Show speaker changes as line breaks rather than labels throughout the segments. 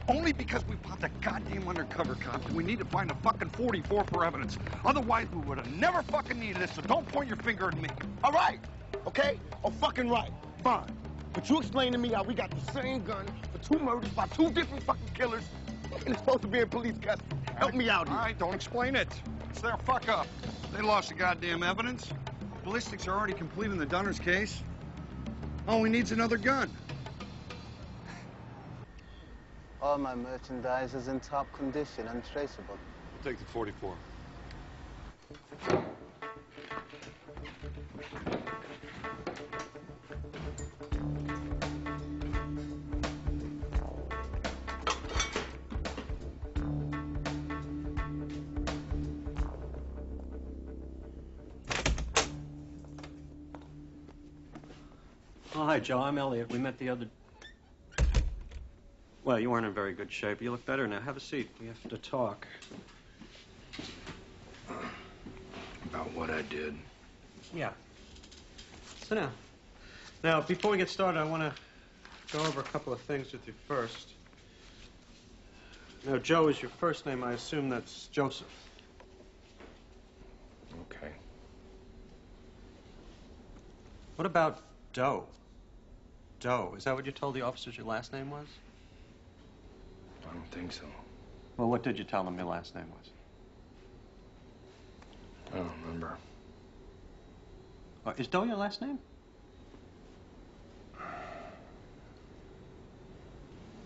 Only because we found that goddamn undercover cop and we need to find a fucking 44 for evidence. Otherwise, we would have never fucking needed this, so don't point your finger at me.
All right, okay? Oh, fucking right. Fine. But you explain to me how we got the same gun for 2 murders by 2 different fucking killers, and it's supposed to be in police custody. Help me out here.
All right, don't explain it. It's their fuck up. They lost the goddamn evidence. Ballistics are already complete in the Dunner's case. All we need's another gun.
All my merchandise is in top condition, untraceable.
We'll take the 44.
Oh, hi, Joe. I'm Elliot. We met the other... Well, you weren't in very good shape. You look better now. Have a seat. We have to talk.
About what I did.
Yeah. Sit down. Now, before we get started, I want to go over a couple of things with you first. Now, Joe is your first name. I assume that's Joseph.
Okay.
What about Doe? Doe. Is that what you told the officers your last name was?
I don't think so.
Well, what did you tell them your last name was?
I don't remember.
Is Doe your last name?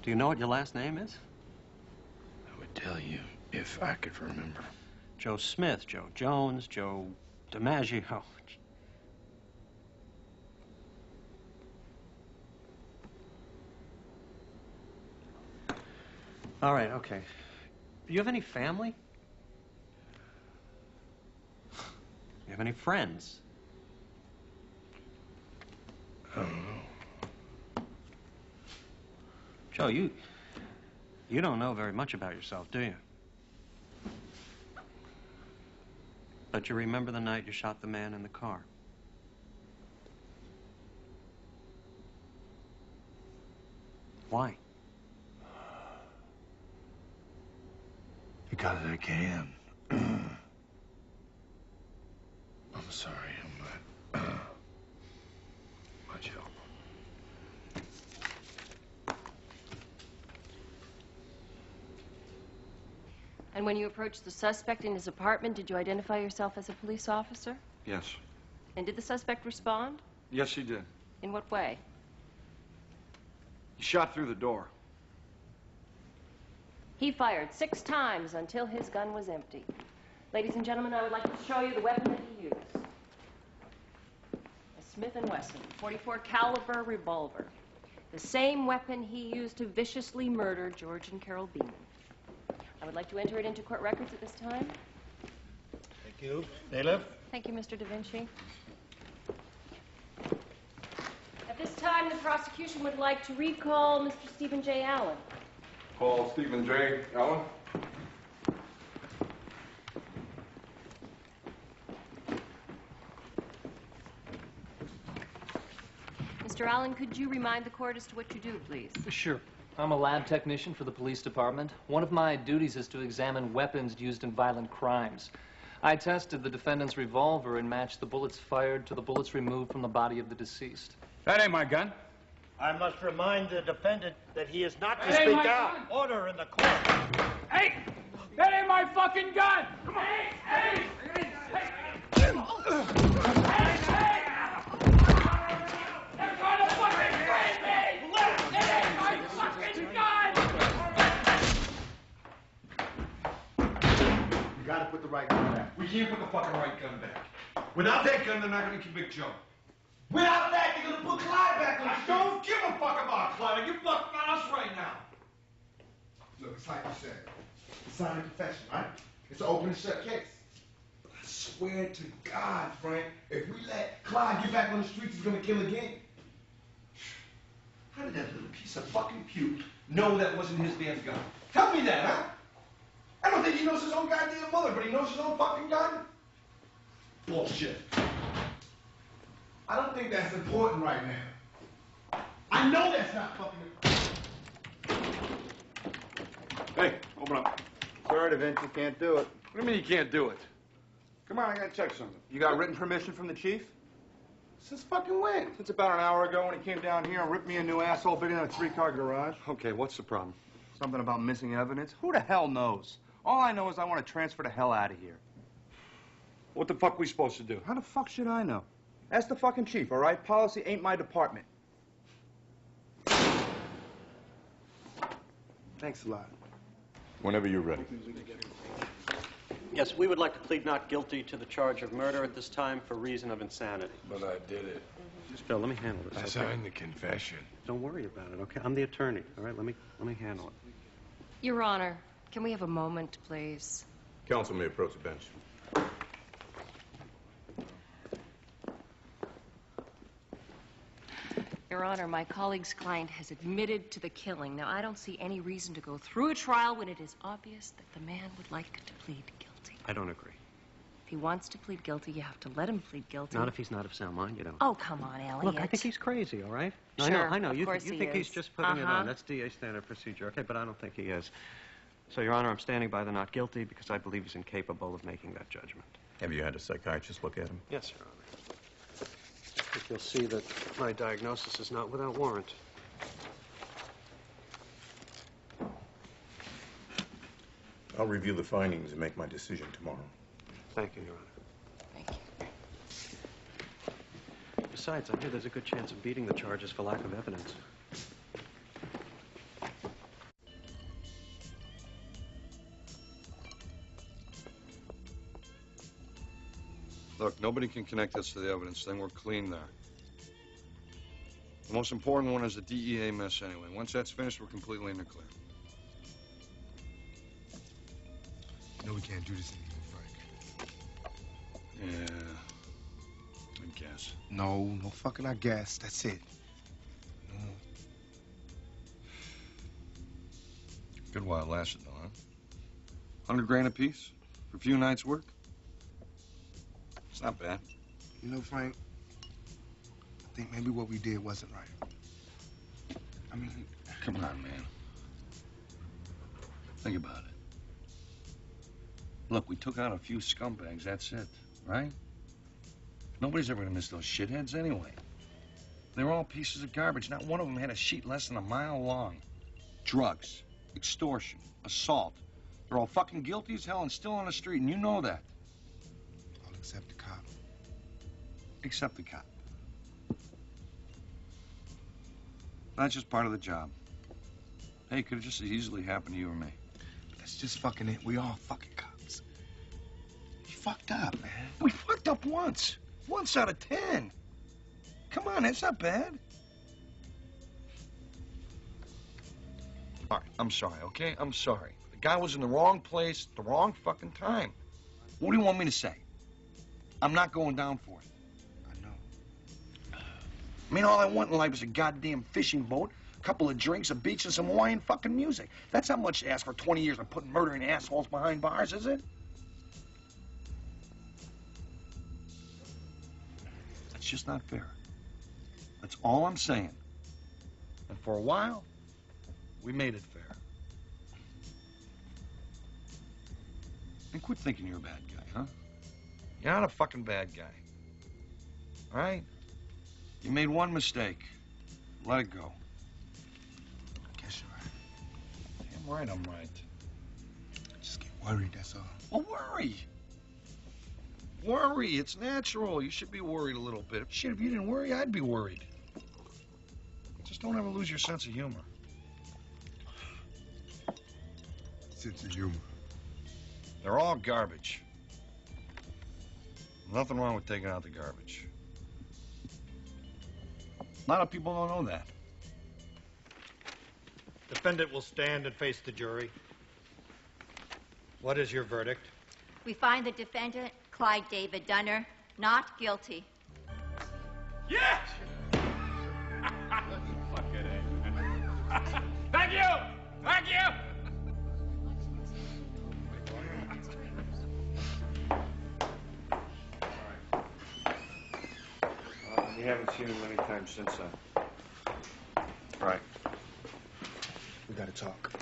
Do you know what your last name is?
I would tell you if I could remember.
Joe Smith, Joe Jones, Joe DiMaggio. All right, okay. Do you have any family? Do you have any friends?
I don't know.
Joe, you don't know very much about yourself, do you? But you remember the night you shot the man in the car? Why?
Because I can. I'm sorry, I'm not much help.
And when you approached the suspect in his apartment, did you identify yourself as a police officer?
Yes.
And did the suspect respond?
Yes, she did.
In what way?
He shot through the door.
He fired 6 times until his gun was empty. Ladies and gentlemen, I would like to show you the weapon that he used. A Smith & Wesson 44 caliber revolver. The same weapon he used to viciously murder George and Carol Beeman. I would like to enter it into court records at this time.
Thank you. Bailiff?
Thank you, Mr. Da Vinci. At this time, the prosecution would like to recall Mr. Stephen J. Allen.
Call Stephen J. Allen.
Mr. Allen, could you remind the court as to what you do, please?
Sure. I'm a lab technician for the police department. One of my duties is to examine weapons used in violent crimes. I tested the defendant's revolver and matched the bullets fired to the bullets removed from the body of the deceased.
That ain't my gun.
I must remind the defendant that he is not to speak out. Order in the court.
Hey! That ain't my fucking gun! Come on! Hey! Hey! Hey! Hey! Hey! They're gonna fucking frame me! It ain't my fucking gun!
You gotta put the right gun back. We can't put the fucking right gun back. Without that gun, they're not gonna convict Joe. Without that, they're gonna put Clyde back on the street. I don't give a fuck about Clyde. You fuck about us right now. Look, it's like you said. It's not a confession, right? It's an open and shut case. I swear to God, Frank, if we let Clyde get back on the streets, he's gonna kill again. How did that little piece of fucking puke know that wasn't his damn gun? Tell me that, huh? I don't think he knows his own goddamn mother, but he knows his own fucking gun? Bullshit. I don't think that's important right now. I know that's not fucking important. Hey, open up.
Sorry to Vince, you can't do it.
What do you mean you can't do it? Come on, I gotta check something.
You got written permission from the chief? Since fucking when? Since about an hour ago when he came down here and ripped me a new asshole bigger than a 3-car garage.
Okay, what's the problem?
Something about missing evidence? Who the hell knows? All I know is I want to transfer the hell out of here.
What the fuck we supposed to do?
How the fuck should I know? Ask the fucking chief, all right? Policy ain't my department. Thanks a lot.
Whenever you're ready.
Yes, we would like to plead not guilty to the charge of murder at this time for reason of insanity.
But I did it.
Phil, let me handle this.
I signed the confession.
Don't worry about it, okay? I'm the attorney, all right? Let me handle it.
Your Honor, can we have a moment, please?
Counsel may approach the bench.
Your Honor, my colleague's client has admitted to the killing. Now, I don't see any reason to go through a trial when it is obvious that the man would like to plead guilty.
I don't agree.
If he wants to plead guilty, you have to let him plead guilty.
Not if he's not of sound mind, you don't.
Oh, come on, Elliot.
Look, I think he's crazy, all right?
Sure,
I know.
of
You
course
think
he
he's
is.
just putting it on. That's DA standard procedure, okay? But I don't think he is. So, Your Honor, I'm standing by the not guilty because I believe he's incapable of making that judgment.
Have you had a psychiatrist look at him?
Yes, Your Honor. I think you'll see that my diagnosis is not without warrant.
I'll review the findings and make my decision tomorrow.
Thank you, Your Honor.
Thank you.
Besides, I hear there's a good chance of beating the charges for lack of evidence.
Look, nobody can connect us to the evidence, then we're clean there. The most important one is the DEA mess anyway. Once that's finished, we're completely in the clear.
No, we can't do this anymore, Frank.
Yeah, I guess.
No fucking I guess. That's it. No.
Good while it lasted, though, huh? 100 grand apiece for a few nights' work? It's not bad.
You know, Frank, I think maybe what we did wasn't right. I mean...
Come on, man. Think about it. Look, we took out a few scumbags, that's it, right? Nobody's ever gonna miss those shitheads anyway. They were all pieces of garbage. Not one of them had a sheet less than a mile long. Drugs, extortion, assault. They're all fucking guilty as hell and still on the street, and you know that.
All except the cop.
Except the cop. That's just part of the job. Hey, it could have just as easily happened to you or me.
But that's just fucking it. We all fucking cops. We fucked up, man.
We fucked up once. Once out of 10. Come on, that's not bad. All right, I'm sorry, okay? I'm sorry. The guy was in the wrong place at the wrong fucking time. What do you want me to say? I'm not going down for it.
I know.
I mean, all I want in life is a goddamn fishing boat, a couple of drinks, a beach, and some Hawaiian fucking music. That's not much to ask for 20 years of putting murdering assholes behind bars, is it? That's just not fair. That's all I'm saying. And for a while, we made it fair. And quit thinking you're a bad guy, huh? You're not a fucking bad guy. All right? You made one mistake. Let it go.
I guess you're right.
Damn right I'm right.
I just get worried, that's all.
Well, worry. Worry. It's natural. You should be worried a little bit. Shit, if you didn't worry, I'd be worried. Just don't ever lose your sense of humor.
Sense of humor.
They're all garbage. Nothing wrong with taking out the garbage. A lot of people don't know that.
Defendant will stand and face the jury. What is your verdict?
We find the defendant, Clyde David Dunner, not guilty.
Yes! Fucking A. Thank you! Thank you!
We haven't seen him many times since then.
Right.
We gotta talk.